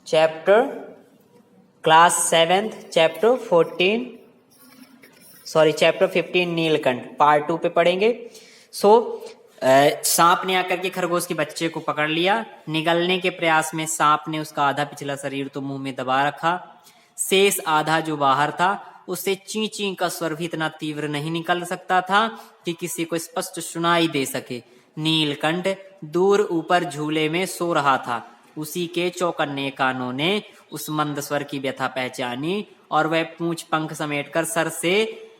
Chapter class 7th chapter 15 Neelkanth part 2 पे पढ़ेंगे। सांप ने आकर के खरगोश के बच्चे को पकड़ लिया। निगलने के प्रयास में सांप ने उसका आधा पिछला शरीर तो मुंह में दबा रखा। शेष आधा जो बाहर था उससे ची ची का स्वर भी इतना तीव्र नहीं निकल सकता था कि किसी को स्पष्ट सुनाई दे सके। नीलकंठ दूर ऊपर झूले में सो रहा था। उसी के चौकन्ने कानों ने उस मंद स्वर की व्यथा पहचानी और वह पूंछ पंख समेटकर सर से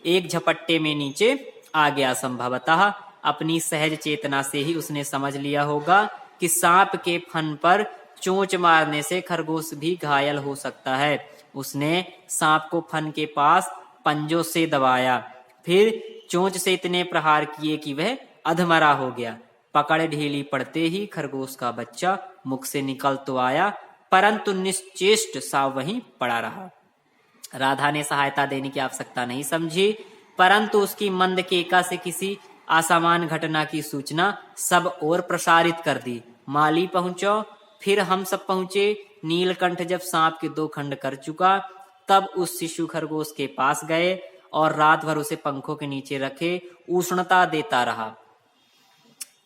एक झपट्टे में नीचे आ गया। संभवतः अपनी सहज चेतना से ही उसने समझ लिया होगा कि सांप के फन पर चोंच मारने से खरगोश भी घायल हो सकता है। उसने सांप को फन के पास पंजों से दबाया, फिर चोंच से इतने प्रहार किए कि वह अधमरा हो गया। पकड़ ढीली पड़ते ही खरगोश का बच्चा मुख से निकल तो आया, परंतु निश्चेष्ट सा वहीं पड़ा रहा। राधा ने सहायता देने की आवश्यकता नहीं समझी, परंतु उसकी मंद केका से किसी असामान्य घटना की सूचना सब ओर प्रसारित कर दी। माली पहुंचो, फिर हम सब पहुंचे। नीलकंठ जब सांप के 2 खंड कर चुका तब उस शिशु खरगोश के पास गए और रात भर उसे पंखों के नीचे रखे उष्णता देता रहा।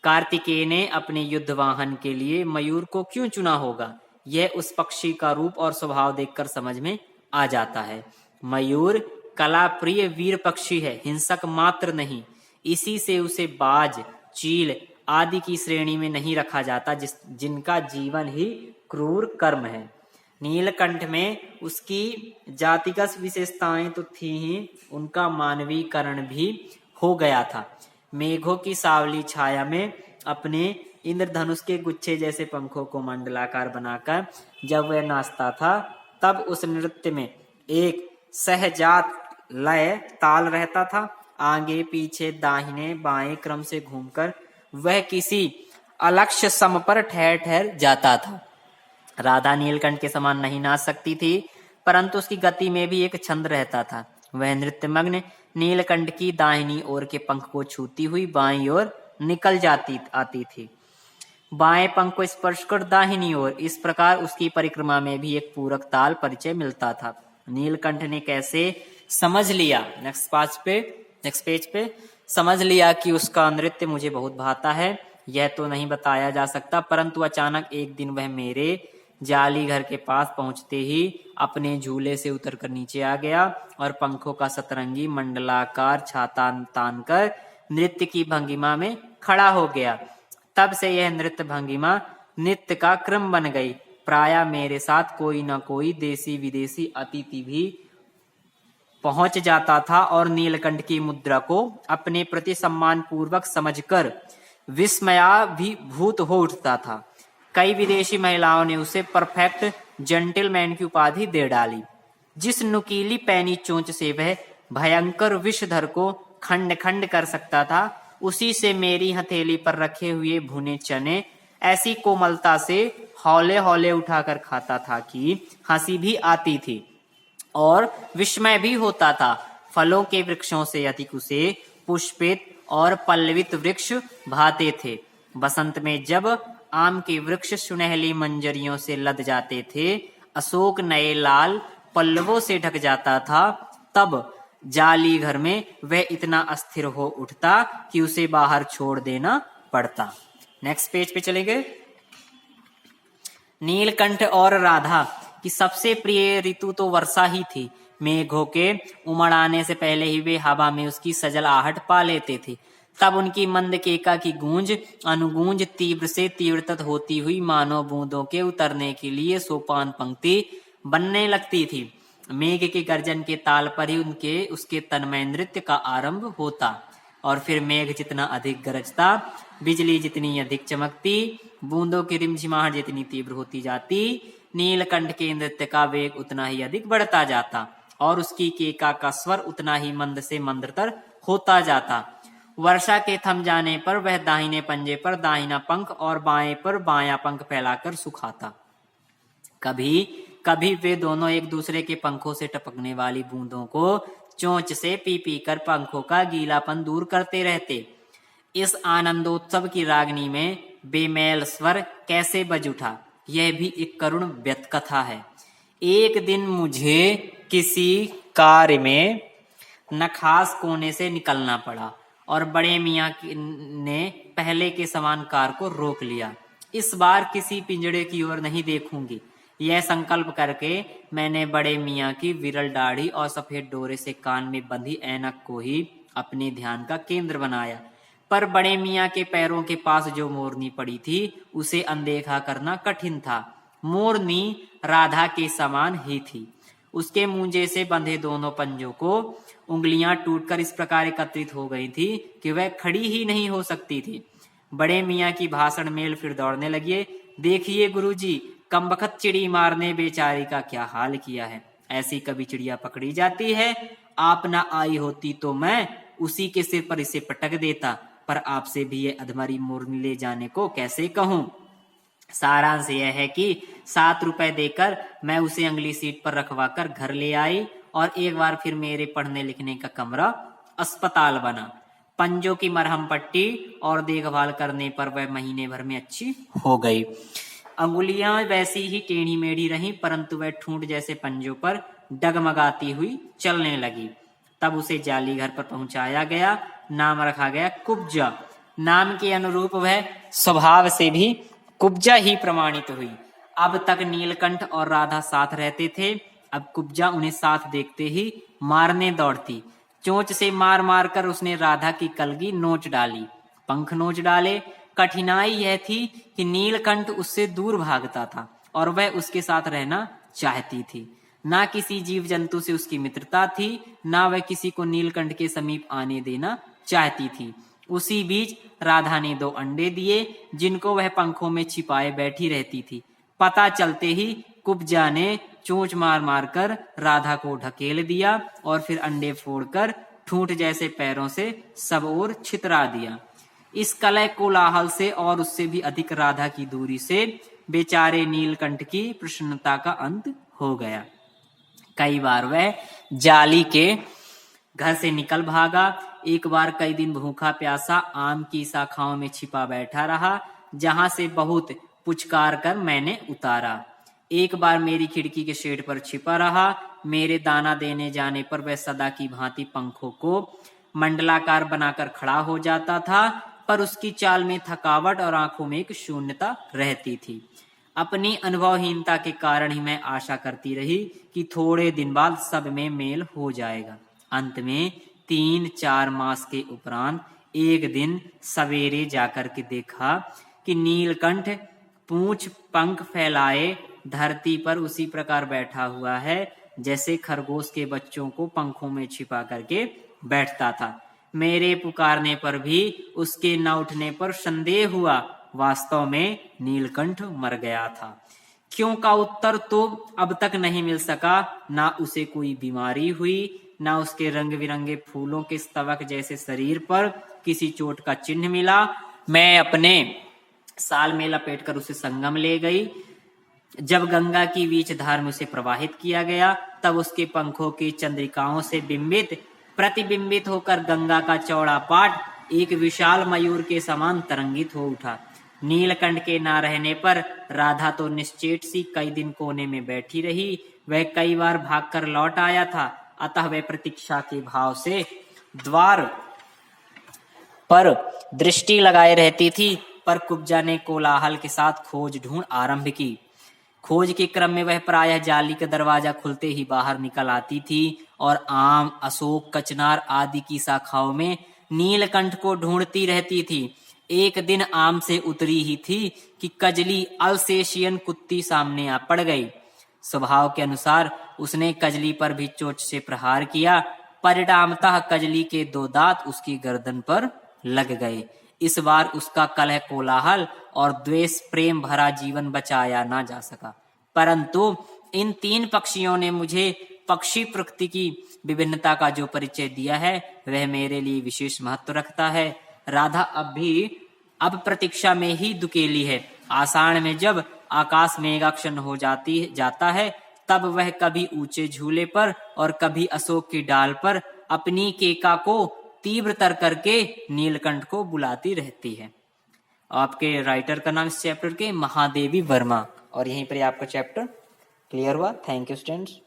कार्तिकेय ने अपने युद्ध वाहन के लिए मयूर को क्यों चुना होगा, यह उस पक्षी का रूप और स्वभाव देखकर समझ में आ जाता है। मयूर कला प्रिय वीर पक्षी है, हिंसक मात्र नहीं। इसी से उसे बाज, चील आदि की श्रेणी में नहीं रखा जाता जिनका जीवन ही क्रूर कर्म है। नीलकंठ में उसकी जातिगत विशेषताएं तो थी ही, उनका मानवीकरण भी हो गया था। मेघों की सावली छाया में अपने इंद्रधनुष के गुच्छे जैसे पंखों को मंडलाकार बनाकर जब वह नाचता था तब उस नृत्य में एक सहजात लय ताल रहता था। आगे पीछे दाहिने बाएं क्रम से घूमकर वह किसी अलक्ष्य सम पर ठहर ठहर जाता था। राधा नीलकंठ के समान नहीं नाच सकती थी, परंतु उसकी गति में भी एक छंद रहता था। वह नृत्यमग्न नीलकंठ की दाहिनी ओर के पंख को छूती हुई बाईं ओर निकल आती थी, बाएं पंख को स्पर्श कर दाहिनी ओर। इस प्रकार उसकी परिक्रमा में भी एक पूरक ताल परिचय मिलता था। नीलकंठ ने कैसे समझ लिया, नेक्स्ट पेज पे समझ लिया कि उसका नृत्य मुझे बहुत भाता है, यह तो नहीं बताया जा सकता। परंतु अचानक एक दिन वह मेरे जाली घर के पास पहुंचते ही अपने झूले से उतरकर नीचे आ गया और पंखों का सतरंगी मंडलाकार छाता तानकर नृत्य की भंगिमा में खड़ा हो गया। तब से यह नृत्य भंगिमा नित्य का क्रम बन गई। प्रायः मेरे साथ कोई न कोई देसी विदेशी अतिथि भी पहुंच जाता था और नीलकंठ की मुद्रा को अपने प्रति सम्मान पूर्वक समझकर विस्मयाभिभूत हो उठता था। कई विदेशी महिलाओं ने उसे परफेक्ट जेंटलमैन की उपाधि दे डाली। जिस नुकीली पैनी चोंच से वह भयंकर विषधर को खंड खंड कर सकता था, उसी से मेरी हथेली पर रखे हुए भुने चने ऐसी कोमलता से हौले हौले उठाकर खाता था कि हंसी भी आती थी और विस्मय भी होता था। फलों के वृक्षों से अधिक उसे पुष्पित और पल्लवित वृक्ष भाते थे। बसंत में जब आम के वृक्ष सुनहली मंजरियों से लद जाते थे, अशोक नए लाल पल्लवों से ढक जाता था, तब जाली घर में वह इतना अस्थिर हो उठता कि उसे बाहर छोड़ देना पड़ता। नेक्स्ट पेज पे चलेंगे। नीलकंठ और राधा की सबसे प्रिय ऋतु तो वर्षा ही थी। मेघों के उमड़ आने से पहले ही वे हवा में उसकी सजल आहट पा लेते थे। तब उनकी मंद केका की गूंज अनुगूंज तीव्र से तीव्रतर होती हुई मानो बूंदों के उतरने के लिए सोपान पंक्ति बनने लगती थी। मेघ के गर्जन के ताल पर ही उसके तन्मय नृत्य का आरंभ होता और फिर मेघ जितना अधिक गरजता, बिजली जितनी अधिक चमकती, बूंदों की रिमझिमाहट जितनी तीव्र होती जाती, नीलकंठ के नृत्य का वेग उतना ही अधिक बढ़ता जाता और उसकी केका का स्वर उतना ही मंद से मंदतर होता जाता। वर्षा के थम जाने पर वह दाहिने पंजे पर दाहिना पंख और बाएं पर बायां पंख फैलाकर सुखाता। कभी कभी वे दोनों एक दूसरे के पंखों से टपकने वाली बूंदों को चोंच से पी पी कर पंखों का गीलापन दूर करते रहते। इस आनंदोत्सव की रागनी में बेमेल स्वर कैसे बज उठा यह भी एक करुण व्यत कथा है। एक दिन मुझे किसी कार्य में नखास कोने से निकलना पड़ा और बड़े मियाँ ने पहले के समान कार को रोक लिया। इस बार किसी पिंजड़े की ओर नहीं देखूंगी, यह संकल्प करके मैंने बड़े मियाँ की विरल दाढ़ी और सफेद डोरे से कान में बंधी ऐनक को ही अपने ध्यान का केंद्र बनाया। पर बड़े मियाँ के पैरों के पास जो मोरनी पड़ी थी उसे अनदेखा करना कठिन था। मोरनी राधा के समान ही थी। उसके मूंजे से बंधे दोनों पंजों को उंगलियां टूटकर इस प्रकार एकत्रित हो गई थी कि वह खड़ी ही नहीं हो सकती थी। बड़े मियाँ की भाषण मेल फिर दौड़ने लगे। देखिए गुरुजी, कमबख्त चिड़ी मारने बेचारी का क्या हाल किया है। ऐसी कभी चिड़िया पकड़ी जाती है? आप ना आई होती तो मैं उसी के सिर पर इसे पटक देता, पर आपसे भी ये अधमरी मोरनी ले जाने को कैसे कहूं। सारांश यह है कि 7 रुपए देकर मैं उसे अगली सीट पर रखवा कर घर ले आई और एक बार फिर मेरे पढ़ने लिखने का कमरा अस्पताल बना। पंजों की मरहम पट्टी और देखभाल करने पर वह महीने भर में अच्छी हो गई। अंगुलियां वैसी ही टेढ़ी मेढ़ी रहीं, परंतु वह ठूंठ जैसे पंजों पर डगमगाती हुई चलने लगी। तब उसे जाली घर पर पहुंचाया गया। नाम रखा गया कुब्जा। नाम के अनुरूप वह स्वभाव से भी कुब्जा ही प्रमाणित हुई। अब तक नीलकंठ और राधा साथ रहते थे, अब कुब्जा उन्हें साथ देखते ही मारने दौड़ती। चोंच से मार मार कर उसने राधा की कलगी नोच डाली, पंख नोच डाले। कठिनाई यह थी कि नीलकंठ उससे दूर भागता था और वह उसके साथ रहना चाहती थी। ना किसी जीव जंतु से उसकी मित्रता थी, ना वह किसी को नीलकंठ के समीप आने देना चाहती थी। उसी बीच राधा ने 2 अंडे दिए, जिनको वह पंखों में छिपाए बैठी रहती थी। पता चलते ही कुब्जा ने चोंच मार मार कर राधा को ढकेल दिया और फिर अंडे फोड़कर ठूंठ जैसे पैरों से सब ओर छितरा दिया। इस कलह कोलाहल से और उससे भी अधिक राधा की दूरी से बेचारे नीलकंठ की प्रसन्नता का अंत हो गया। कई बार वह जाली के घर से निकल भागा। एक बार कई दिन भूखा प्यासा आम की शाखाओं में छिपा बैठा रहा, जहां से बहुत पुचकार कर मैंने उतारा। एक बार मेरी खिड़की के शेड पर छिपा रहा। मेरे दाना देने जाने पर वह सदा की भांति पंखों को मंडलाकार बनाकर खड़ा हो जाता था, पर उसकी चाल में थकावट और आंखों में एक शून्यता रहती थी। अपनी अनुभवहीनता के कारण ही मैं आशा करती रही कि थोड़े दिन बाद सब में मेल हो जाएगा। अंत में 3-4 मास के उपरांत एक दिन सवेरे जाकर के देखा कि नीलकंठ पूंछ पंख फैलाए धरती पर उसी प्रकार बैठा हुआ है जैसे खरगोश के बच्चों को पंखों में छिपा करके बैठता था। मेरे पुकारने पर भी उसके न उठने पर संदेह हुआ। वास्तव में नीलकंठ मर गया था। क्यों का उत्तर तो अब तक नहीं मिल सका। ना उसे कोई बीमारी हुई, ना उसके रंग बिरंगे फूलों के स्तवक जैसे शरीर पर किसी चोट का चिन्ह मिला। मैं अपने साल में लपेटकर उसे संगम ले गई। जब गंगा की बीच धार में उसे प्रवाहित किया गया, तब उसके पंखों की चंद्रिकाओं से बिंबित प्रतिबिंबित होकर गंगा का चौड़ा पाट एक विशाल मयूर के समान तरंगित हो उठा। नीलकंठ के ना रहने पर राधा तो निश्चेत सी कई दिन कोने में बैठी रही। वह कई बार भागकर लौट आया था, अतः वह प्रतीक्षा के भाव से द्वार पर दृष्टि लगाए रहती थी। पर कुब्जा ने कोलाहल के साथ खोज ढूंढ आरंभ की। खोज के क्रम में वह प्रायः जाली का दरवाजा खुलते ही बाहर निकल आती थी और आम, अशोक, कचनार आदि की शाखाओं में नीलकंठ को ढूंढती रहती थी। एक दिन आम से उतरी ही थी कि कजली अल्सेशियन कुत्ती सामने आ पड़ गई। स्वभाव के अनुसार उसने कजली पर भी चोंच से प्रहार किया। परिणामतः कजली के 2 दांत उसकी गर्दन पर लग गए। इस बार उसका कलह, कोलाहल और द्वेष प्रेम भरा जीवन बचाया ना जा सका। परंतु इन 3 पक्षियों ने मुझे पक्षी प्रकृति की विभिन्नता का जो परिचय दिया है, वह मेरे लिए विशेष महत्व रखता है। राधा अब प्रतीक्षा में ही दुकेली है। आषाढ़ में जब आकाश मेघाच्छन्न हो जाता है, तब वह कभी ऊंचे झूले पर और कभी अशोक की डाल पर अपनी केका को तीव्रतर करके नीलकंठ को बुलाती रहती है। आपके राइटर का नाम इस चैप्टर के महादेवी वर्मा और यहीं पर ही आपका चैप्टर क्लियर हुआ। Thank you students.